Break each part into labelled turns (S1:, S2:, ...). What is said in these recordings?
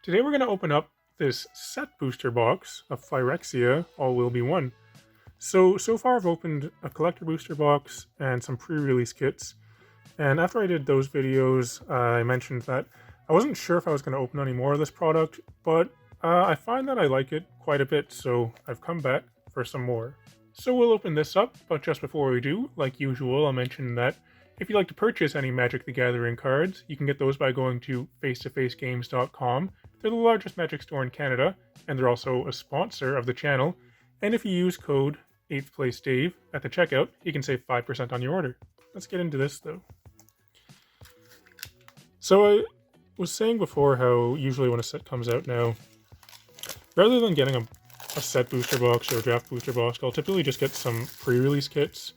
S1: Today we're going to open up this set booster box of Phyrexia, All Will Be One. So far I've opened a collector booster box and some pre-release kits, and after I did those videos, I mentioned that I wasn't sure if I was going to open any more of this product, but I find that I like it quite a bit, so I've come back for some more. So we'll open this up, but just before we do, like usual, I'll mention that if you'd like to purchase any Magic the Gathering cards, you can get those by going to face2facegames.com. They're the largest Magic store in Canada, and they're also a sponsor of the channel. And if you use code 8th Place Dave at the checkout, you can save 5% on your order. Let's get into this though. So I was saying before how usually when a set comes out now, rather than getting a set booster box or a draft booster box, I'll typically just get some pre-release kits.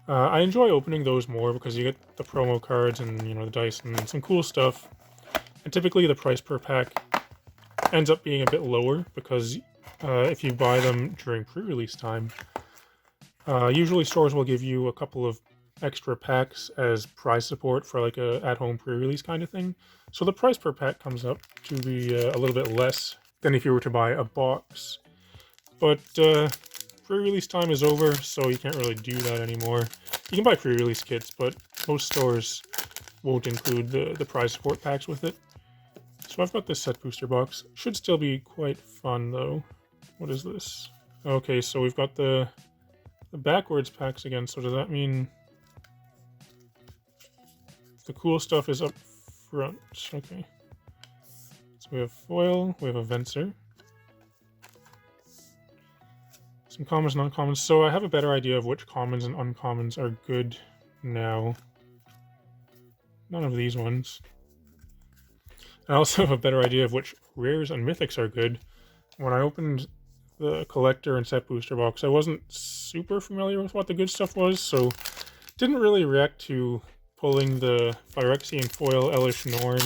S1: I enjoy opening those more because you get the promo cards and the dice and some cool stuff. And typically the price per pack ends up being a bit lower because if you buy them during pre-release time, usually stores will give you a couple of extra packs as prize support for like a at-home pre-release kind of thing. So the price per pack comes up to be a little bit less than if you were to buy a box. But pre-release time is over, so you can't really do that anymore. You can buy pre-release kits, but most stores won't include the prize support packs with it. So I've got this set booster box. Should still be quite fun though. What is this? Okay, so we've got the backwards packs again, so does that mean the cool stuff is up front? Okay. So we have foil, we have a Venser. Some commons and uncommons. So I have a better idea of which commons and uncommons are good now. None of these ones. I also have a better idea of which rares and mythics are good. When I opened the collector and set booster box, I wasn't super familiar with what the good stuff was, so didn't really react to pulling the Phyrexian foil Elish Norn.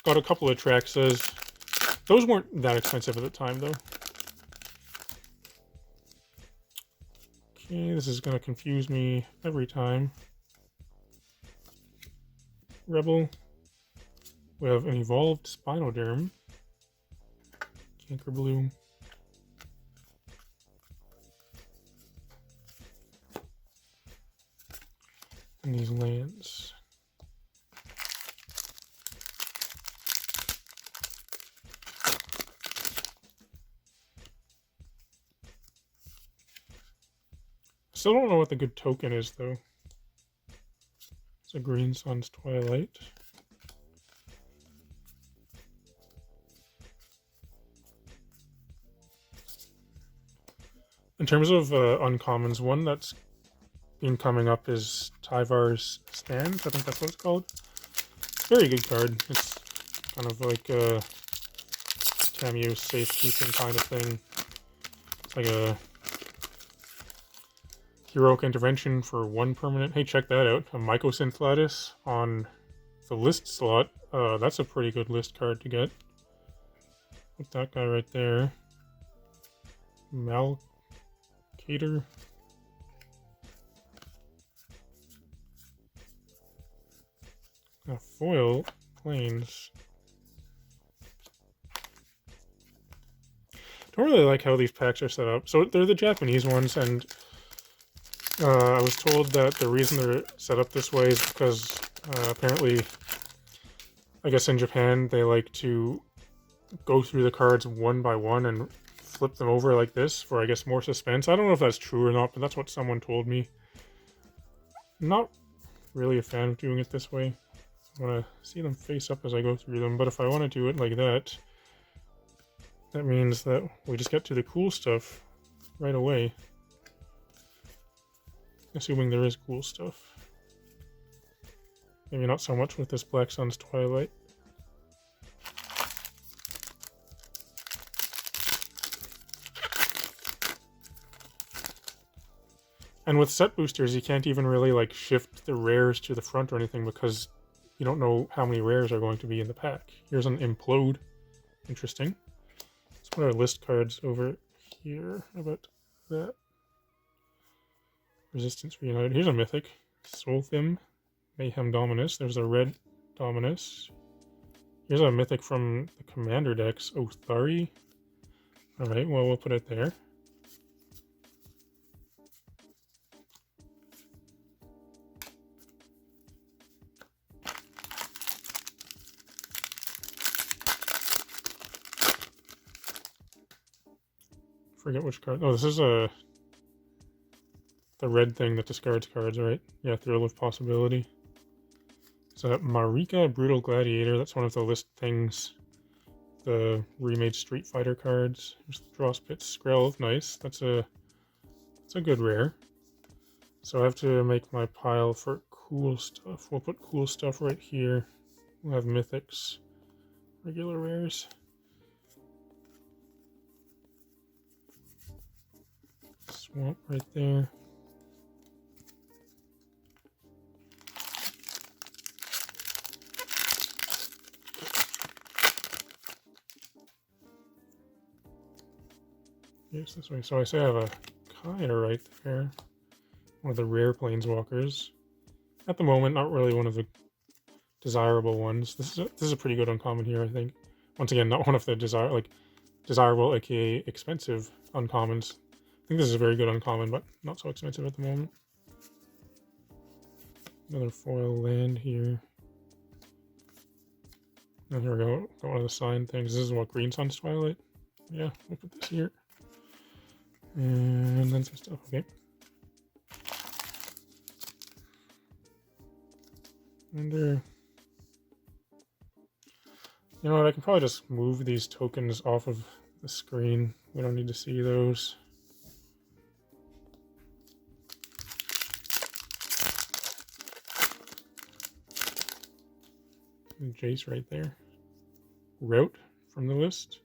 S1: Got a couple of Traxas. Those weren't that expensive at the time, though. Okay, this is going to confuse me every time. Rebel. We have an evolved Spinoderm. Cankerbloom. And these lands. Still don't know what the good token is, though. It's a Green Sun's Twilight. In terms of uncommons, one that's been coming up is Tyvar's Stands. I think that's what it's called. Very good card. It's kind of like a Tamiyo safekeeping kind of thing. It's like a heroic intervention for one permanent. Hey, check that out. A Mycosynth Lattice on the list slot. That's a pretty good list card to get. Put that guy right there. Malcater. Foil planes. Don't really like how these packs are set up. So they're the Japanese ones, and I was told that the reason they're set up this way is because apparently, I guess in Japan, they like to go through the cards one by one and flip them over like this for, I guess, more suspense. I don't know if that's true or not, but that's what someone told me. I'm not really a fan of doing it this way. I want to see them face up as I go through them, but if I want to do it like that, that means that we just get to the cool stuff right away. Assuming there is cool stuff. Maybe not so much with this Black Sun's Twilight. And with set boosters, you can't even really like shift the rares to the front or anything because you don't know how many rares are going to be in the pack. Here's an Implode. Interesting. Let's put our list cards over here. How about that? Resistance Reunited. Here's a Mythic. Solthim. Mayhem Dominus. There's a red Dominus. Here's a mythic from the Commander decks, Othari. Alright, well, we'll put it there. Forget which card. Oh, this is the red thing that discards cards, right? Yeah, Thrill of Possibility. So Marika, Brutal Gladiator, that's one of the list things. The remade Street Fighter cards. There's the Draw Spit Skrelv, nice. That's a good rare. So I have to make my pile for cool stuff. We'll put cool stuff right here. We'll have mythics, regular rares. Swamp right there. Yes, this way. So I say I have a Kaya right there. One of the rare planeswalkers. At the moment, not really one of the desirable ones. This is a pretty good uncommon here, I think. Once again, not one of the desirable, aka expensive uncommons. I think this is a very good uncommon, but not so expensive at the moment. Another foil land here. And here we go. Got one of the sign things. This is what, Green Sun's Twilight? Yeah, we'll put this here. And then some stuff, okay. Under. You know what, I can probably just move these tokens off of the screen. We don't need to see those. And Jace right there. Route from the list.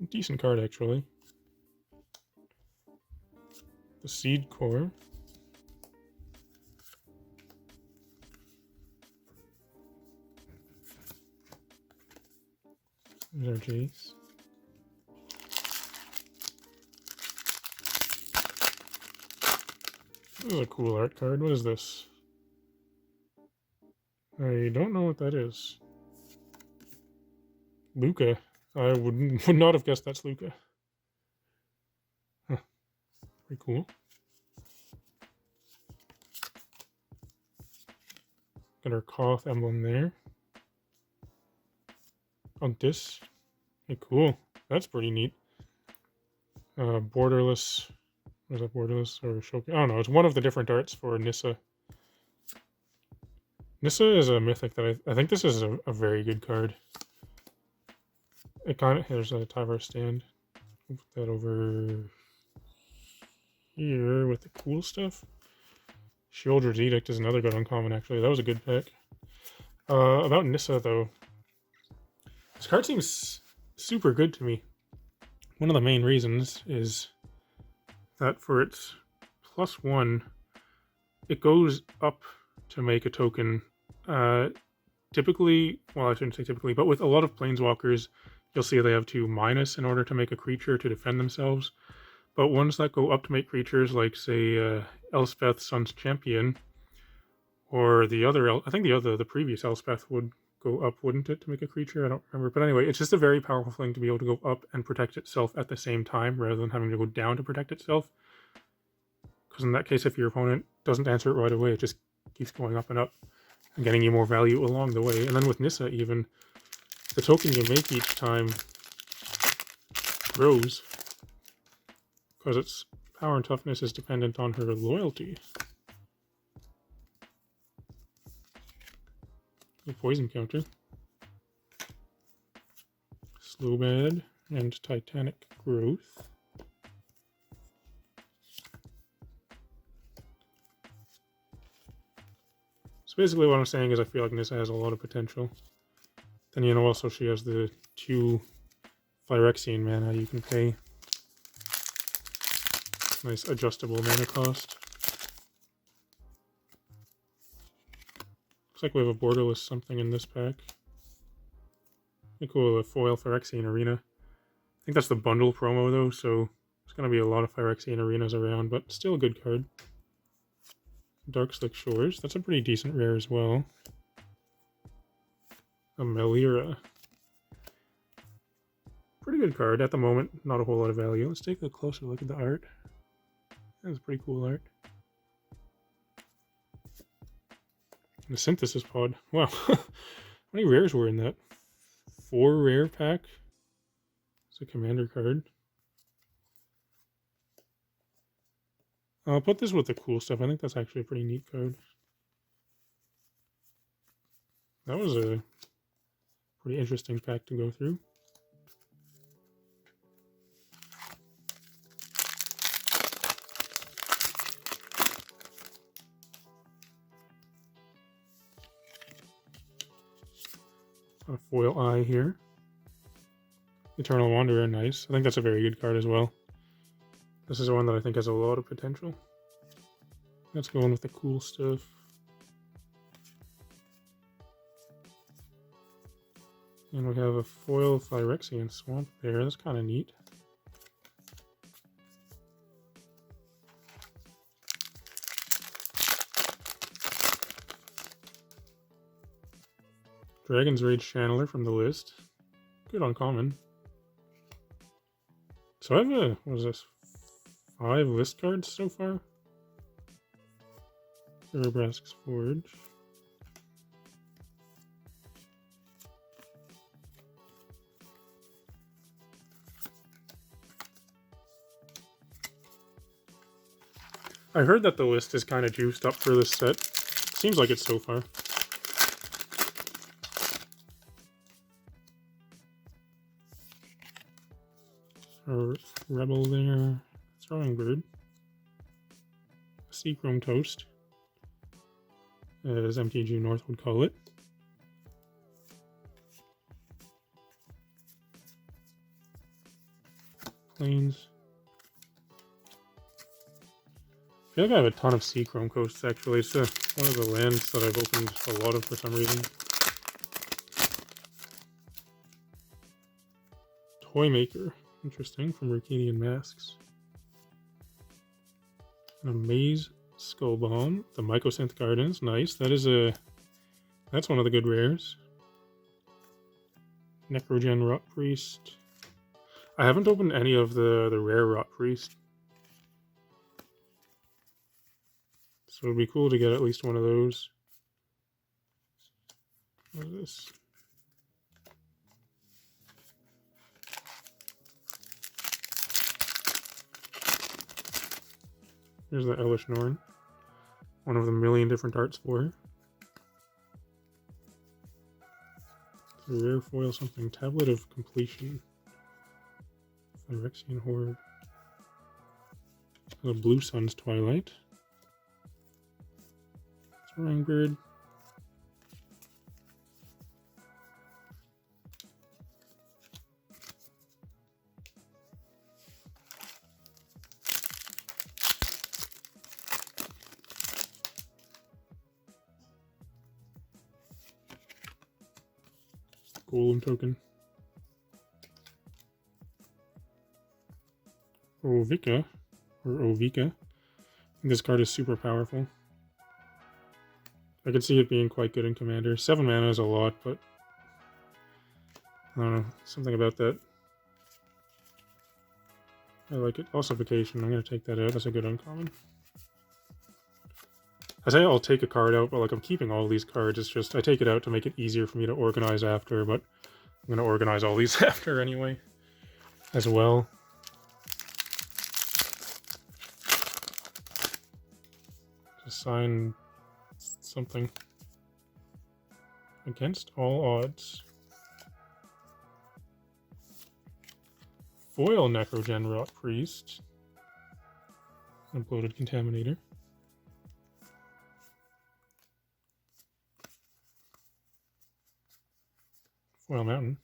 S1: Decent card, actually. The Seed Core. There's our Jace. This is a cool art card. What is this? I don't know what that is. Luca. I would not have guessed that's Luca. Huh. Pretty cool. Got our Koth emblem there. On this. Hey, cool. That's pretty neat. Borderless. What is that, Borderless or Showcase? I don't know. It's one of the different arts for Nissa. Nissa is a mythic that I think this is a very good card. It kind of, there's a Tyvar stand. We'll put that over here with the cool stuff. Sheoldred's Edict is another good uncommon, actually. That was a good pick. About Nissa, though. This card seems super good to me. One of the main reasons is that for its +1, it goes up to make a token. Typically, well, I shouldn't say typically, but with a lot of planeswalkers, you'll see they have 2- in order to make a creature to defend themselves. But ones that go up to make creatures, like, say, Elspeth, Sun's Champion, or the other, I think the previous Elspeth would go up, wouldn't it, to make a creature? I don't remember. But anyway, it's just a very powerful thing to be able to go up and protect itself at the same time, rather than having to go down to protect itself. Because in that case, if your opponent doesn't answer it right away, it just keeps going up and up and getting you more value along the way. And then with Nissa, even, the token you make each time grows, because its power and toughness is dependent on her loyalty. The poison counter. Slowbad and Titanic Growth. So basically what I'm saying is I feel like Nissa has a lot of potential. Then, you know, also she has the 2 Phyrexian mana you can pay. Nice adjustable mana cost. Looks like we have a borderless something in this pack. Pretty cool, a foil Phyrexian Arena. I think that's the bundle promo though, so there's going to be a lot of Phyrexian Arenas around, but still a good card. Dark Slick Shores, that's a pretty decent rare as well. A Melira. Pretty good card. At the moment, not a whole lot of value. Let's take a closer look at the art. That's pretty cool art. The Synthesis Pod. Wow. How many rares were in that? 4 rare pack? It's a commander card. I'll put this with the cool stuff. I think that's actually a pretty neat card. That was a pretty interesting pack to go through. A foil eye here. Eternal Wanderer, nice. I think that's a very good card as well. This is one that I think has a lot of potential. Let's go in with the cool stuff. And we have a foil Phyrexia Swamp Bear. That's kind of neat. Dragon's Rage Channeler from the list. Good uncommon. So I have a, what is this? 5 list cards so far? Cerebrask's Forge. I heard that the list is kind of juiced up for this set. Seems like it so far. So, Rebel there. Throwing Bird. Seachrome Toast, as MTG North would call it. Plains. I feel like I have a ton of Seachrome Coasts actually. It's one of the lands that I've opened a lot of for some reason. Toymaker. Interesting, from Rukinian Masks. And a Maze Skull Bomb. The Mycosynth Gardens, nice. That's one of the good rares. Necrogen Rot Priest. I haven't opened any of the rare Rot Priest. So it'd be cool to get at least one of those. What is this? Here's the Elish Norn. One of the million different arts for her. It's a rare foil something. Tablet of Completion. Phyrexian Horde. The Blue Sun's Twilight. Soaring Bird. Golem Token. Ovika, or Ovika. This card is super powerful. I could see it being quite good in Commander. 7 mana is a lot, but I don't know, something about that. I like it. Ossification, I'm going to take that out. That's a good uncommon. I say I'll take a card out, but like I'm keeping all these cards. It's just I take it out to make it easier for me to organize after, but I'm going to organize all these after anyway as well. Assign something. Against all odds. Foil Necrogen Rot Priest. Uploaded Contaminator. Foil Mountain.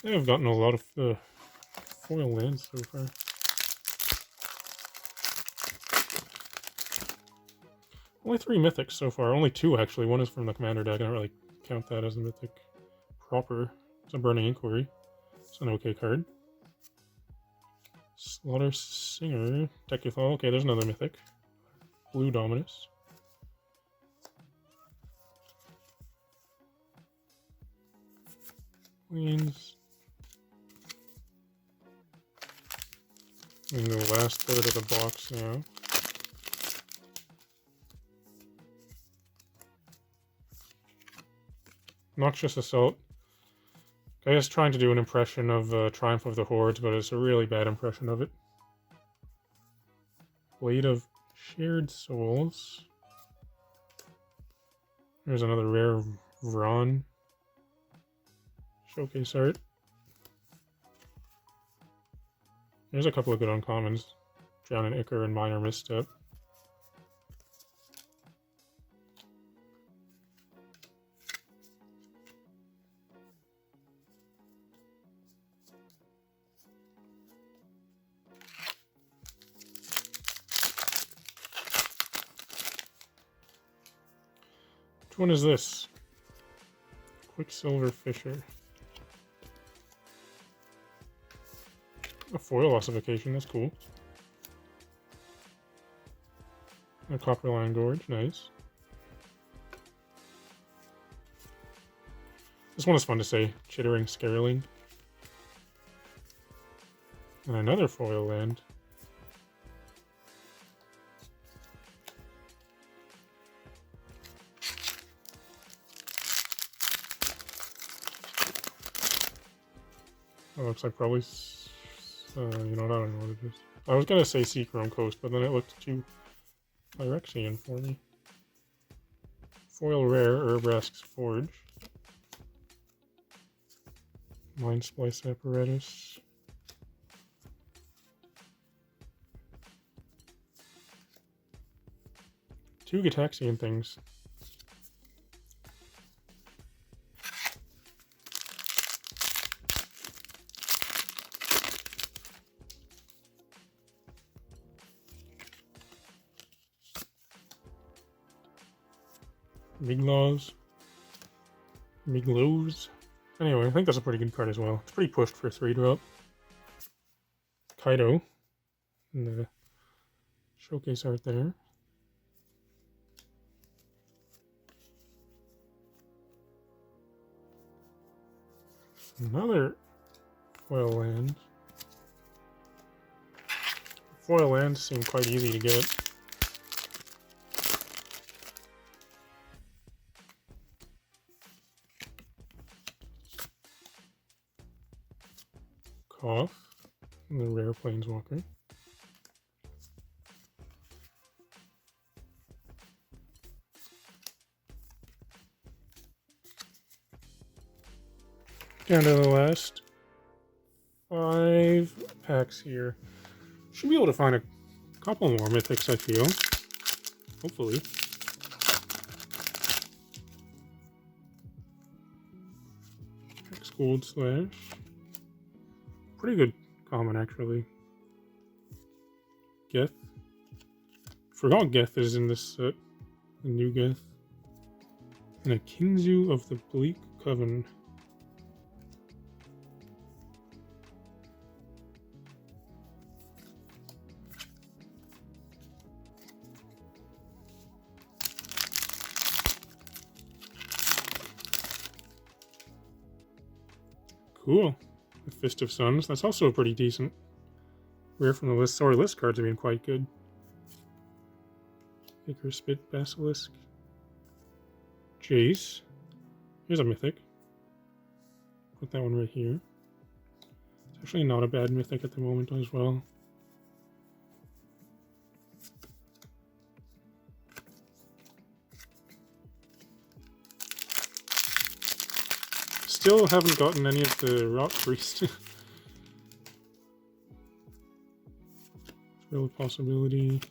S1: I've gotten a lot of foil lands so far. Only 3 mythics so far. Only 2 actually. One is from the Commander deck. I don't really count that as a mythic proper. It's a Burning Inquiry. It's an okay card. Slaughter Singer. Decuthal. Okay, there's another mythic. Blue Dominus. Queens. In the last third of the box now. Noxious Assault. I was trying to do an impression of Triumph of the Hordes, but it's a really bad impression of it. Blade of Shared Souls. There's another rare Vron. Showcase art. There's a couple of good uncommons. Drown and Ichor and Minor Misstep. Which one is this? Quicksilver Fisher. A foil ossification, that's cool. A Copperline Gorge, nice. This one is fun to say. Chittering Scareling. And another foil land. That looks like probably... you know what, I don't know what it is. I was gonna say Seachrome Coast, but then it looked too Phyrexian for me. Foil rare, Urbrask's Forge. Mind Splice Apparatus. Two Gitaxian things. Miglaws. Miglows. Anyway, I think that's a pretty good card as well. It's pretty pushed for 3-drop. Kaido. And the showcase art there. Another foil land. Foil lands seem quite easy to get. Cough, and the rare Planeswalker. Down to the last 5 packs here. Should be able to find a couple more mythics, I feel. Hopefully. Hex Gold Slash. Pretty good common, actually. Geth. Forgot Geth is in this set. The new Geth. And a Kinzu of the Bleak Coven. Cool. The Fist of Suns. That's also a pretty decent rare from the list. Sorry, list cards have been quite good. Ichor Spit Basilisk. Jace. Here's a mythic. Put that one right here. It's actually not a bad mythic at the moment as well. Still haven't gotten any of the Rot Priest. It's a real possibility.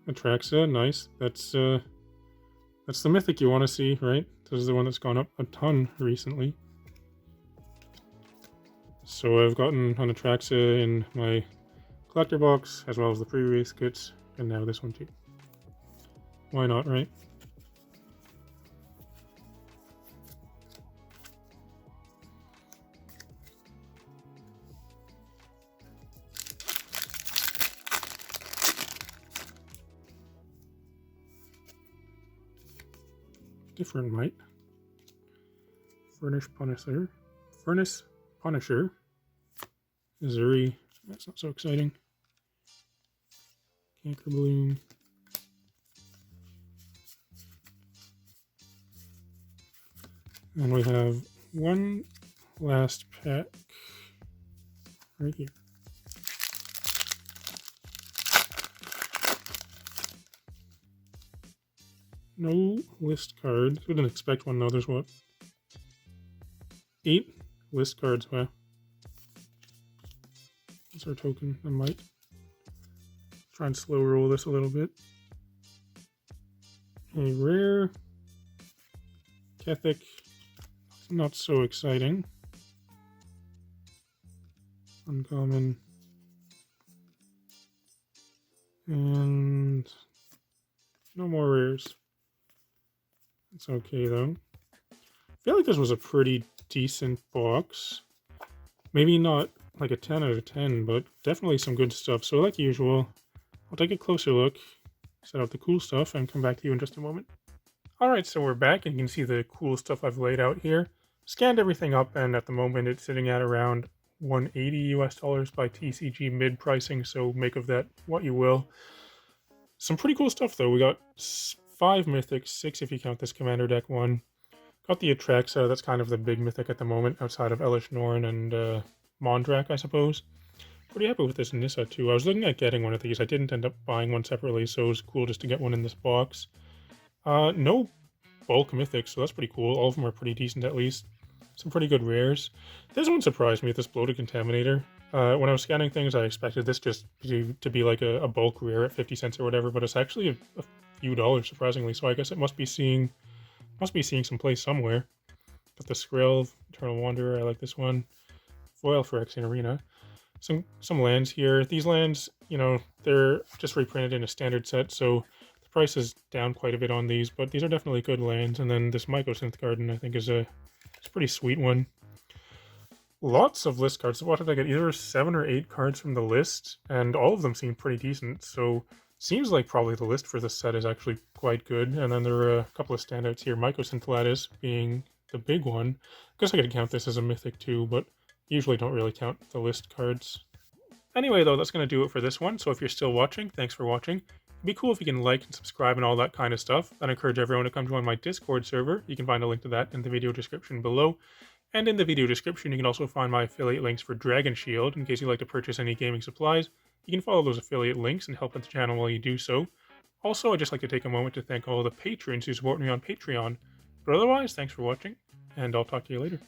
S1: Phyrexia, nice. That's the mythic you want to see, right? This is the one that's gone up a ton recently. So I've gotten an Phyrexia in my collector box, as well as the pre-release kits, and now this one too. Why not, right? different might. Furnace Punisher. Furnace Punisher. Missouri. That's not so exciting. Canker Bloom. And we have one last pack right here. No list cards. We didn't expect one though. There's what? 8 list cards. Wow. That's our token. I might try and slow roll this a little bit. A rare. Kethic. Not so exciting. Uncommon. And no more rares. It's okay though. I feel like this was a pretty decent box. Maybe not like a 10 out of 10, but definitely some good stuff. So like usual, I'll take a closer look, set out the cool stuff, and come back to you in just a moment. Alright, so we're back, and you can see the cool stuff I've laid out here. Scanned everything up, and at the moment it's sitting at around $180 US by TCG mid pricing, so make of that what you will. Some pretty cool stuff though. We got 5 mythics, 6 if you count this commander deck one. Got the Phyrexia, that's kind of the big mythic at the moment, outside of Elish Norn and Mondrak, I suppose. Pretty happy with this Nissa too. I was looking at getting one of these. I didn't end up buying one separately, so it was cool just to get one in this box. No bulk mythics, so that's pretty cool. All of them are pretty decent at least. Some pretty good rares. This one surprised me, this Bloated Contaminator. When I was scanning things, I expected this just to be like a bulk rare at 50 cents or whatever, but it's actually a few dollars, surprisingly, so I guess it must be seeing some play somewhere. Got the Skrill, Eternal Wanderer, I like this one. Foil for Phyrexian Arena. Some lands here. These lands, you know, they're just reprinted in a standard set, so the price is down quite a bit on these, but these are definitely good lands. And then this Mycosynth Garden, I think, is a pretty sweet one. Lots of list cards. What did I get? Either 7 or 8 cards from the list, and all of them seem pretty decent, so seems like probably the list for this set is actually quite good. And then there are a couple of standouts here. Mycosynth Lattice being the big one. I guess I could count this as a mythic too, but usually don't really count the list cards. Anyway, though, that's going to do it for this one, so if you're still watching, thanks for watching. It'd be cool if you can like and subscribe and all that kind of stuff. I'd encourage everyone to come join my Discord server. You can find a link to that in the video description below. And in the video description, you can also find my affiliate links for Dragon Shield, in case you'd like to purchase any gaming supplies. You can follow those affiliate links and help out the channel while you do so. Also, I'd just like to take a moment to thank all the patrons who support me on Patreon. But otherwise, thanks for watching, and I'll talk to you later.